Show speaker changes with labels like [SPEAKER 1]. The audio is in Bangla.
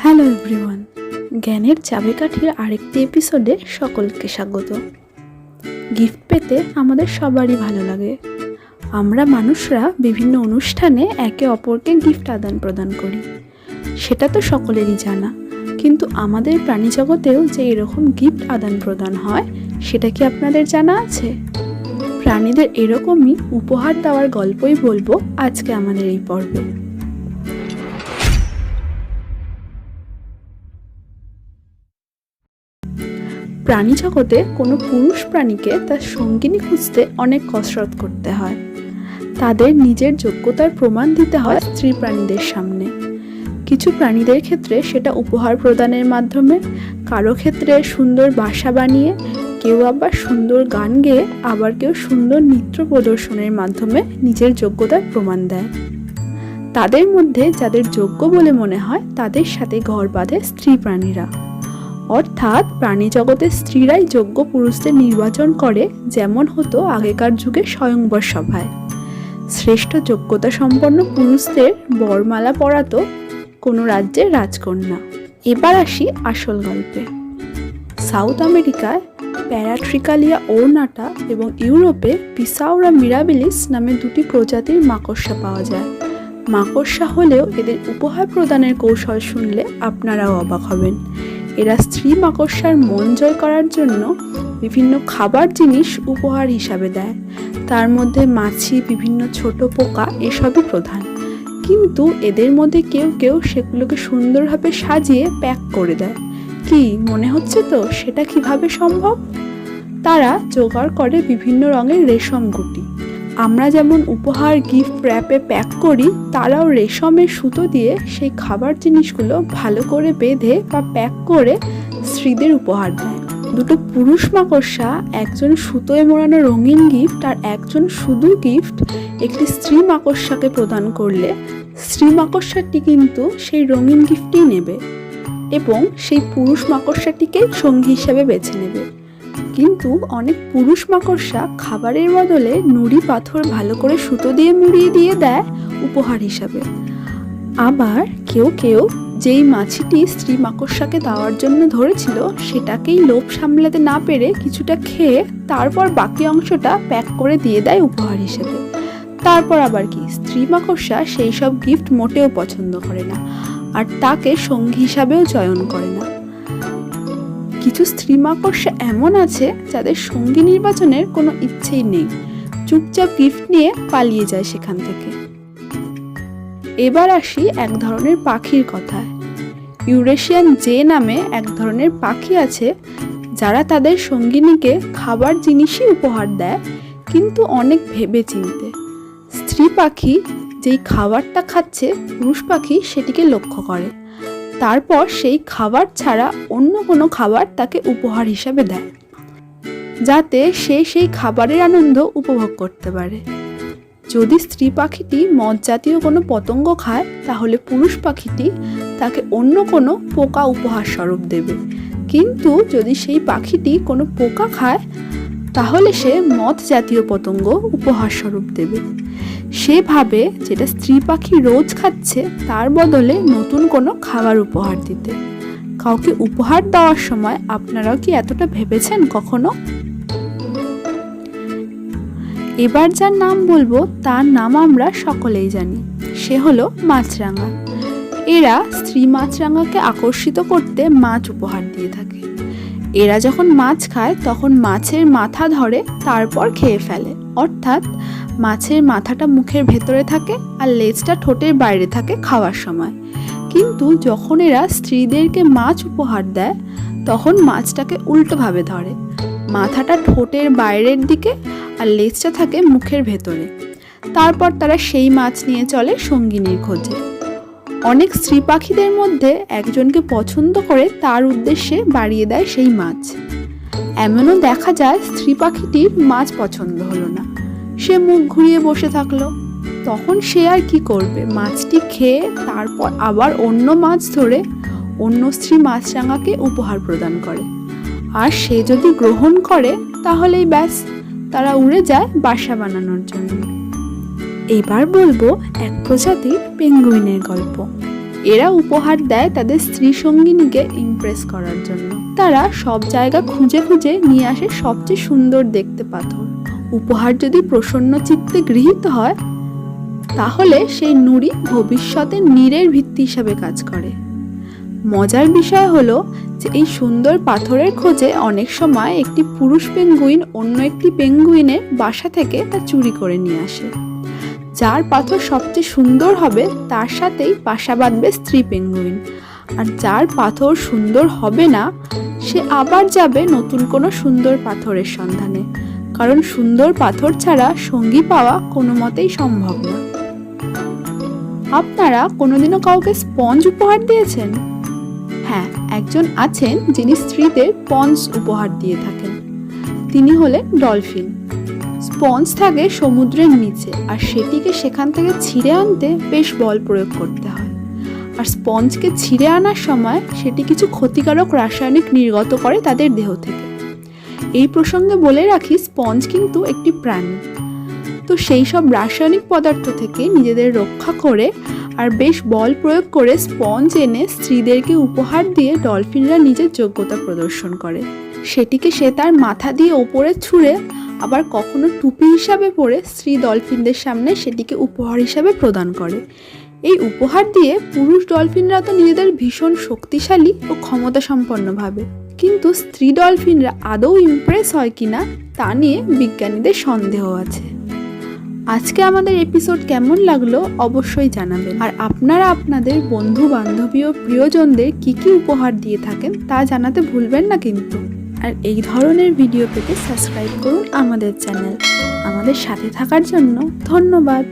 [SPEAKER 1] হ্যালো এভরিওয়ান, জ্ঞানের চাবিকাঠির আরেকটি এপিসোডে সকলকে স্বাগত। গিফট পেতে আমাদের সবারই ভালো লাগে। আমরা মানুষরা বিভিন্ন অনুষ্ঠানে একে অপরকে গিফট আদান প্রদান করি, সেটা তো সকলেরই জানা। কিন্তু আমাদের প্রাণী জগতেও যে এরকম গিফট আদান প্রদান হয়, সেটা কি আপনাদের জানা আছে? প্রাণীদের এরকমই উপহার দেওয়ার গল্পই বলবো আজকে আমাদের এই পর্বে। প্রাণী জগতে কোনো পুরুষ প্রাণীকে তার সঙ্গিনী খুঁজতে অনেক কসরত করতে হয়। তাদের নিজের যোগ্যতার প্রমাণ দিতে হয় স্ত্রী প্রাণীদের সামনে। কিছু প্রাণীদের ক্ষেত্রে সেটা উপহার প্রদানের মাধ্যমে, কারো ক্ষেত্রে সুন্দর বাসা বানিয়ে, কেউ আবার সুন্দর গান গেয়ে, আবার কেউ সুন্দর নৃত্য প্রদর্শনের মাধ্যমে নিজের যোগ্যতার প্রমাণ দেয়। তাদের মধ্যে যাদের যোগ্য বলে মনে হয় তাদের সাথে ঘর বাঁধে স্ত্রী প্রাণীরা। অর্থাৎ প্রাণী জগতের স্ত্রীরাই যোগ্য পুরুষদের নির্বাচন করে, যেমন হতো আগেকার যুগে স্বয়ংবর সভায়। শ্রেষ্ঠ যোগ্যতা সম্পন্ন পুরুষদের বরমালা পরাতো কোনো রাজ্যের রাজকন্যা। এবার আসি আসল গল্পে। সাউথ আমেরিকায় প্যারাট্রিকালিয়া ওরনাটা এবং ইউরোপে পিসাউরা মিরাবিলিস নামে দুটি প্রজাতির মাকড়সা পাওয়া যায়। মাকড়সা হলেও এদের উপহার প্রদানের কৌশল শুনলে আপনারাও অবাক হবেন। এরা স্ত্রী মাকড়সার মন জয় করার জন্য বিভিন্ন খাবার জিনিস উপহার হিসাবে দেয়। তার মধ্যে মাছি, বিভিন্ন ছোট পোকা এসবই প্রধান। কিন্তু এদের মধ্যে কেউ কেউ সেগুলোকে সুন্দরভাবে সাজিয়ে প্যাক করে দেয়। কি মনে হচ্ছে তো সেটা কিভাবে সম্ভব? তারা জোগাড় করে বিভিন্ন রঙের রেশম গুটি। আমরা যেমন উপহার গিফট র্যাপে প্যাক করি, তারাও রেশমের সুতো দিয়ে সেই খাবার জিনিসগুলো ভালো করে বেঁধে বা প্যাক করে স্ত্রীদের উপহার দেয়। দুটো পুরুষ মাকড়সা একজন সুতোয় মোড়ানো রঙিন গিফট আর একজন শুধু গিফট একটি স্ত্রী মাকড়সাকে প্রদান করলে, স্ত্রী মাকড়সাটি কিন্তু সেই রঙিন গিফটই নেবে এবং সেই পুরুষ মাকড়সাটিকে সঙ্গী হিসেবে বেছে নেবে। কিন্তু অনেক পুরুষ মাকড়সা খাবারের বদলে নুড়ি পাথর ভালো করে সুতো দিয়ে মুড়িয়ে দিয়ে দেয় উপহার হিসাবে। আবার কেউ কেউ যেই মাছিটি স্ত্রী মাকড়সাকে দেওয়ার জন্য ধরেছিল, সেটাকেই লোভ সামলাতে না পেরে কিছুটা খেয়ে তারপর বাকি অংশটা প্যাক করে দিয়ে দেয় উপহার হিসেবে। তারপর আবার কি, স্ত্রী মাকড়সা সেই সব গিফট মোটেও পছন্দ করে না আর তাকে সঙ্গী হিসাবেও চয়ন করে না। কিছু স্ত্রী মাকড়সা এমন আছে যাদের সঙ্গী নির্বাচনের কোনো ইচ্ছেই নেই, চুপচাপ গিফট নিয়ে পালিয়ে যায় সেখান থেকে। এবার আসি এক ধরনের পাখির কথায়। ইউরেশিয়ান জে নামে এক ধরনের পাখি আছে যারা তাদের সঙ্গিনীকে খাবার জিনিসই উপহার দেয়, কিন্তু অনেক ভেবে চিনতে। স্ত্রী পাখি যেই খাবারটা খাচ্ছে, পুরুষ পাখি সেটিকে লক্ষ্য করে, তারপর সেই খাবার ছাড়া অন্য কোনো খাবার তাকে উপহার হিসাবে দেয়, যাতে সে সেই খাবারের আনন্দ উপভোগ করতে পারে। যদি স্ত্রী পাখিটি মদ জাতীয় কোনো পতঙ্গ খায়, তাহলে পুরুষ পাখিটি তাকে অন্য কোনো পোকা উপহার স্বরূপ দেবে। কিন্তু যদি সেই পাখিটি কোনো পোকা খায়, তাহলে সে মদ জাতীয় পতঙ্গ উপহার স্বরূপ দেবে। সে ভাবে যেটা স্ত্রী পাখি রোজ খাচ্ছে, তার বদলে নতুন কোনো খাবার উপহার দিতে। কাউকে উপহার দেওয়ার সময় আপনারাও কি এতটা ভেবেছেন কখনো? এবার যার নাম বলবো তার নাম আমরা সকলেই জানি, সে হলো মাছরাঙা। এরা স্ত্রী মাছরাঙাকে আকর্ষিত করতে মাছ উপহার দিয়ে থাকে। এরা যখন মাছ খায় তখন মাছের মাথা ধরে তারপর খেয়ে ফেলে, অর্থাৎ মাছের মাথাটা মুখের ভেতরে থাকে আর লেজটা ঠোঁটের বাইরে থাকে খাওয়ার সময়। কিন্তু যখন এরা স্ত্রীদেরকে মাছ উপহার দেয়, তখন মাছটাকে উল্টোভাবে ধরে, মাথাটা ঠোঁটের বাইরের দিকে আর লেজটা থাকে মুখের ভেতরে। তারপর তারা সেই মাছ নিয়ে চলে সঙ্গিনীর খোঁজে। অনেক স্ত্রী পাখিদের মধ্যে একজনকে পছন্দ করে তার উদ্দেশ্যে বাড়িয়ে দেয় সেই মাছ। এমনও দেখা যায় স্ত্রী পাখিটির মাছ পছন্দ হলো না, সে মুখ ঘুরিয়ে বসে থাকলো। তখন সে আর কি করবে, মাছটি খেয়ে তারপর আবার অন্য মাছ ধরে অন্য স্ত্রী মাছরাঙাকে উপহার প্রদান করে। আর সে যদি গ্রহণ করে, তাহলেই ব্যাস, তারা উড়ে যায় বাসা বানানোর জন্য। এবার বলবো এক প্রজাতির পেঙ্গুইনের গল্প। এরা উপহার দেয় তাদের স্ত্রী সঙ্গিনীকে ইমপ্রেস করার জন্য। তারা সব জায়গা খুঁজে খুঁজে নিয়ে আসে সবচেয়ে সুন্দর দেখতে পাথর। উপহার যদি প্রসন্ন চিত্তে গৃহীত হয় তাহলে সেই নুড়ি ভবিষ্যতে নীড়ের ভিত্তি হিসাবে কাজ করে। মজার বিষয় হলো যে এই সুন্দর পাথরের খোঁজে অনেক সময় একটি পুরুষ পেঙ্গুইন অন্য একটি পেঙ্গুইনের বাসা থেকে তা চুরি করে নিয়ে আসে। যার পাথর সবচেয়ে সুন্দর হবে তার সাথেই বাসা বাঁধবে স্ত্রী পেঙ্গুইন, আর যার পাথর সুন্দর হবে না সে আবার যাবে নতুন কোনো সুন্দর পাথরের সন্ধানে, কারণ সুন্দর পাথর ছাড়া সঙ্গী পাওয়া কোনো মতেই সম্ভব না। আপনারা কোনোদিনও কাউকে স্পঞ্জ উপহার দিয়েছেন? হ্যাঁ, একজন আছেন যিনি স্ত্রীদের স্পঞ্জ উপহার দিয়ে থাকেন। তিনি হলেন ডলফিন। স্পঞ্জ থাকে সমুদ্রের নিচে, আর সেটিকে সেখান থেকে ছিঁড়ে আনতে বেশ বল প্রয়োগ করতে হয়। আর স্পঞ্জকে ছিঁড়ে আনার সময় সেটি কিছু ক্ষতিকারক রাসায়নিক নির্গত করে তাদের দেহ থেকে। এই প্রসঙ্গে বলে রাখি, স্পঞ্জ কিন্তু একটি প্রাণী। তো সেই সব রাসায়নিক পদার্থ থেকে নিজেদের রক্ষা করে আর বেশ বল প্রয়োগ করে স্পঞ্জ এনে স্ত্রীদেরকে উপহার দিয়ে ডলফিনরা নিজের যোগ্যতা প্রদর্শন করে। সেটিকে সে তার মাথা দিয়ে ওপরে ছুঁড়ে আবার কখনো টুপি হিসাবে পরে স্ত্রী ডলফিনদের সামনে সেটিকে উপহার হিসাবে প্রদান করে। এই উপহার দিয়ে পুরুষ ডলফিনরা তো নিজেদের ভীষণ শক্তিশালী ও ক্ষমতা সম্পন্ন ভাবে, কিন্তু স্ত্রী ডলফিনরা আদৌ ইমপ্রেস হয় কিনা তা নিয়ে বিজ্ঞানীদের সন্দেহ আছে। আজকে আমাদের এপিসোড কেমন লাগলো অবশ্যই জানাবেন, আর আপনারা আপনাদের বন্ধু বান্ধবী ও প্রিয়জনদের কি কি উপহার দিয়ে থাকেন তা জানাতে ভুলবেন না কিন্তু। আর এই ধরনের ভিডিও পেতে সাবস্ক্রাইব করুন আমাদের চ্যানেল। আমাদের সাথে থাকার জন্য ধন্যবাদ।